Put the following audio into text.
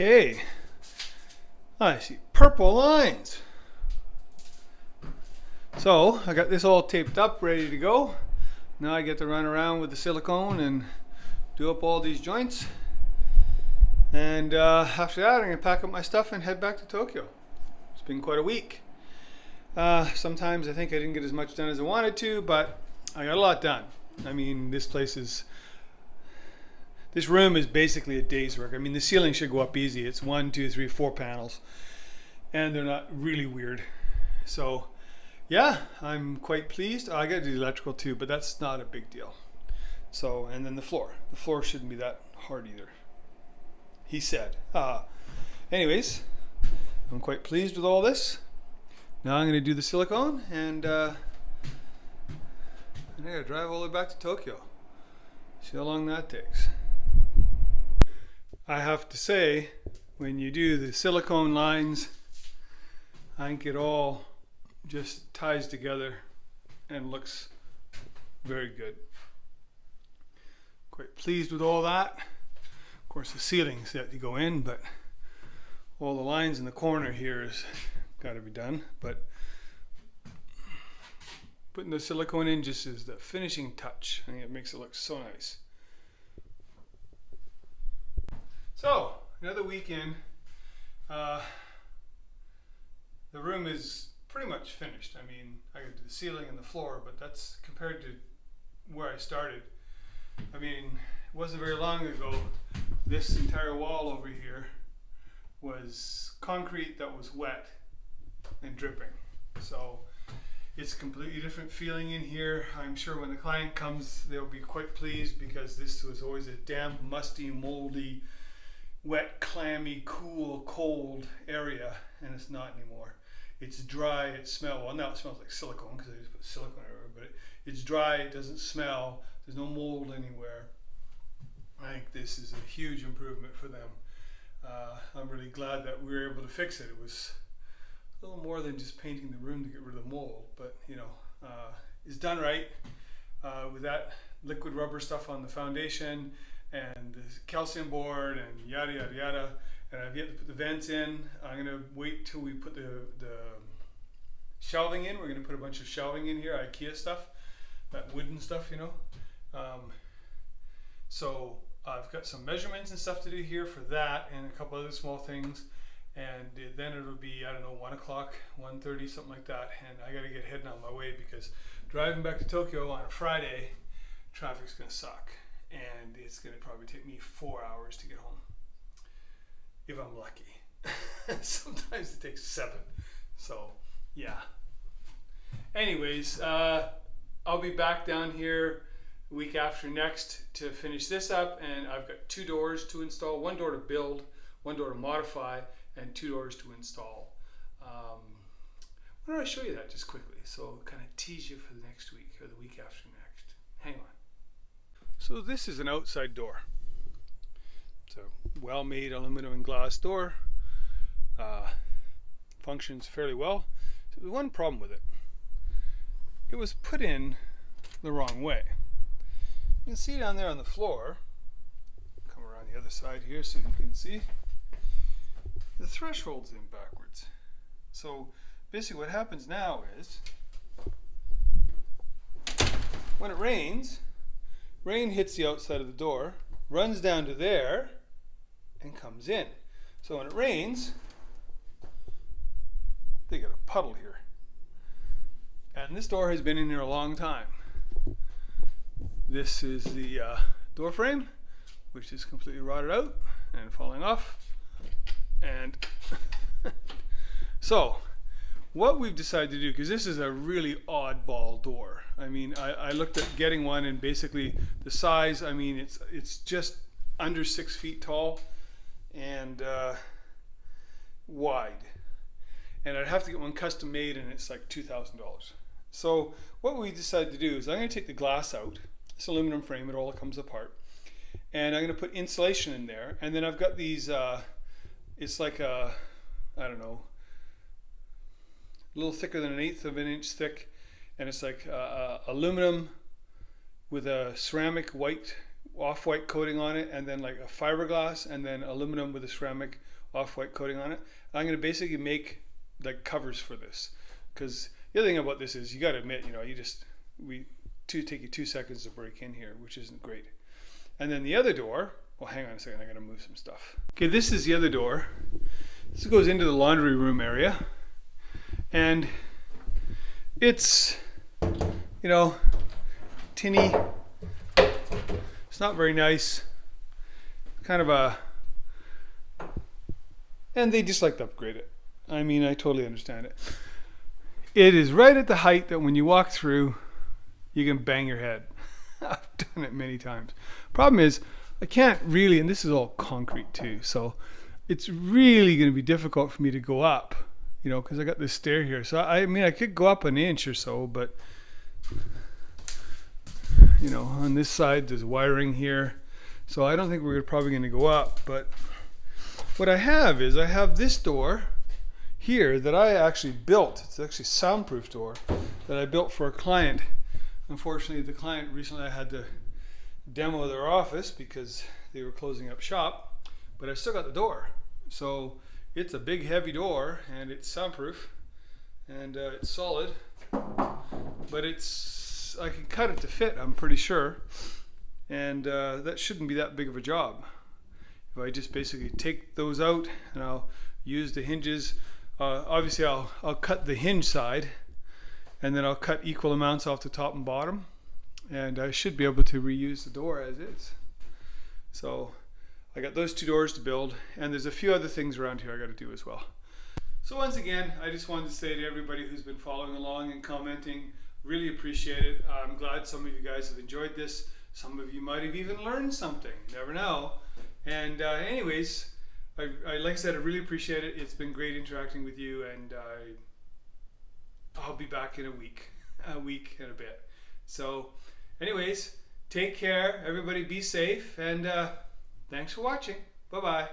Okay, I see purple lines. So I got this all taped up, ready to go. Now I get to run around with the silicone and do up all these joints. And after that, I'm gonna pack up my stuff and head back to Tokyo. It's been quite a week. Sometimes I think I didn't get as much done as I wanted to, but I got a lot done. I mean, this room is basically a day's work. I mean, the ceiling should go up easy. It's 1, 2, 3, 4 panels, and they're not really weird. So, yeah, I'm quite pleased. I got to do the electrical too, but that's not a big deal. So, and then the floor. The floor shouldn't be that hard either, he said. Anyways, I'm quite pleased with all this. Now I'm going to do the silicone, and I got to drive all the way back to Tokyo. See how long that takes. I have to say, when you do the silicone lines, I think it all just ties together and looks very good. Quite pleased with all that. Of course, the ceiling's yet to go in, but all the lines in the corner here has got to be done. But putting the silicone in just is the finishing touch. I think it makes it look so nice. So, another weekend. The room is pretty much finished. I mean, I could do the ceiling and the floor, but that's compared to where I started. I mean, it wasn't very long ago, this entire wall over here was concrete that was wet and dripping. So, it's a completely different feeling in here. I'm sure when the client comes, they'll be quite pleased because this was always a damp, musty, moldy, wet, clammy, cool, cold area, and it's not anymore. It's dry, it smells, well now it smells like silicone because I just put silicone everywhere, but it's dry, it doesn't smell, there's no mold anywhere. I think this is a huge improvement for them. I'm really glad that we were able to fix it. It was a little more than just painting the room to get rid of the mold, but you know, it's done right with that liquid rubber stuff on the foundation and the calcium board and yada yada yada. And I've yet to put the vents in. I'm gonna wait till we put the shelving in. We're gonna put a bunch of shelving in here, IKEA stuff, that wooden stuff, you know. So I've got some measurements and stuff to do here for that, and a couple other small things. And then it'll be, I don't know, 1 o'clock, 1:30, something like that. And I gotta get heading on my way because driving back to Tokyo on a Friday, traffic's gonna suck. And it's gonna probably take me 4 hours to get home. If I'm lucky. Sometimes it takes 7. So, yeah. Anyways, I'll be back down here the week after next to finish this up. And I've got 2 doors to install, 1 door to build, 1 door to modify, and 2 doors to install. Why don't I show you that just quickly? So kind of tease you for the next week or the week after next. Hang on. So this is an outside door. It's a well-made aluminum and glass door. Functions fairly well. So there's one problem with it. It was put in the wrong way. You can see down there on the floor. Come around the other side here so you can see. The threshold's in backwards. So basically what happens now is when it rains, rain hits the outside of the door, runs down to there, and comes in. So when it rains, they get a puddle here. And this door has been in here a long time. This is the door frame, which is completely rotted out and falling off. And so what we've decided to do, because this is a really oddball door. I mean, I looked at getting one, and basically the size, I mean, it's just under 6 feet tall and wide. And I'd have to get one custom made, and it's like $2,000. So what we decided to do is I'm going to take the glass out, this aluminum frame, it all comes apart, and I'm going to put insulation in there. And then I've got these, it's like a, I don't know, a little thicker than 1/8 of an inch thick, and it's like aluminum with a ceramic white off-white coating on it, and then like a fiberglass, and then aluminum with a ceramic off-white coating on it. I'm going to basically make like covers for this, because the other thing about this is, you got to admit, you know, take you 2 seconds to break in here, which isn't great. And then the other door, well, hang on a second, I got to move some stuff. Okay, this is the other door. This goes into the laundry room area, and it's, you know, tinny. It's not very nice. Kind of a, and they just like to upgrade it. I mean, I totally understand it. It is right at the height that when you walk through, you can bang your head. I've done it many times. Problem is, I can't really, and this is all concrete too, so it's really going to be difficult for me to go up, you know, because I got this stair here. So I mean, I could go up an inch or so, but you know, on this side there's wiring here, so I don't think we're probably going to go up. But what I have is, I have this door here that I actually built. It's actually a soundproof door that I built for a client. Unfortunately, the client recently, I had to demo their office because they were closing up shop, but I still got the door. So it's a big heavy door, and it's soundproof, and it's solid, but I can cut it to fit, I'm pretty sure, and that shouldn't be that big of a job. If I just basically take those out, and I'll use the hinges, obviously I'll cut the hinge side, and then I'll cut equal amounts off the top and bottom, and I should be able to reuse the door as is. So I got those 2 doors to build, and there's a few other things around here I got to do as well. So once again, I just wanted to say to everybody who's been following along and commenting, really appreciate it. I'm glad some of you guys have enjoyed this. Some of you might have even learned something. You never know. And anyways, like I said, I really appreciate it. It's been great interacting with you, and I'll be back in a week and a bit. So anyways, take care, everybody, be safe, and thanks for watching. Bye-bye.